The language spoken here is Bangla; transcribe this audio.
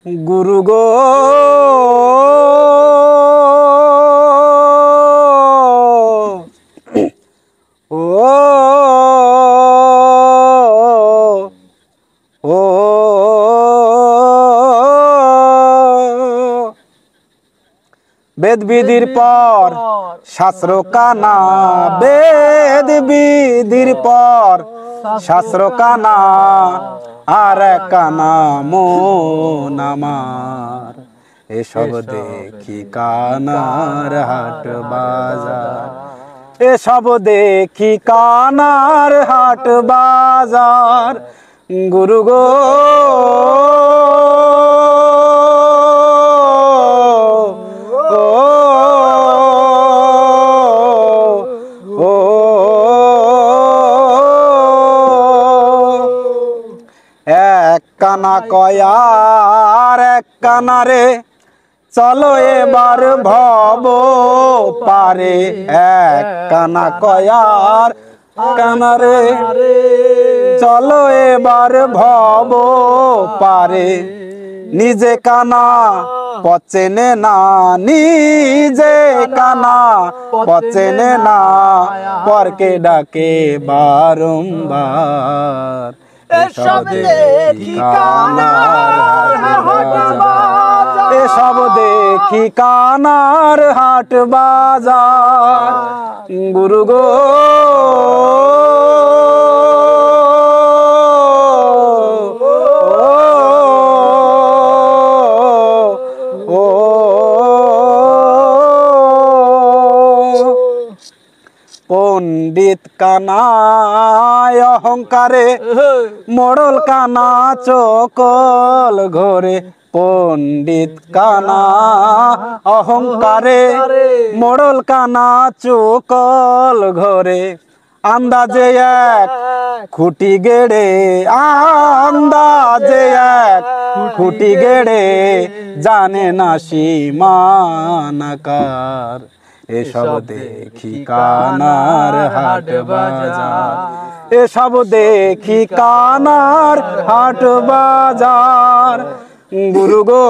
গুরু গো ও ও বেদ বিধির পর শাস্ত্র কানা, বেদ বিধির পর শাস্ত্র কানা, আর কানা মন আমার। এসব দেখি কানার হাট বাজার, এসব দেখি কানার হাট বাজার। গুরু গো এক কানা কয়ার এক কানারে, চলো এবার ভব পারে। এক কানা কয়ার কানারে, চলো এবার ভব পারে। নিজে কানা পচেনে না, নিজে কানা পচেনে না, পরকে ডাকে বারংবার। এসব দেখি কানার হাট বাজার, এসব দেখি কানার হাট বাজার। গুরু গো পণ্ডিত কানায় অহংকারে, মোড়ল কানা চকল ঘরে। পণ্ডিত কানা অহংকারে, মোড়ল কানা চকল ঘরে। আন্দাজে এক খুঁটি গেড়ে, আন্দাজে এক খুঁটি গেড়ে, জানে না সীমানাকার। এসব দেখি কানার হাট বাজার, এসব দেখি কানার হাট বাজার। গুরু গো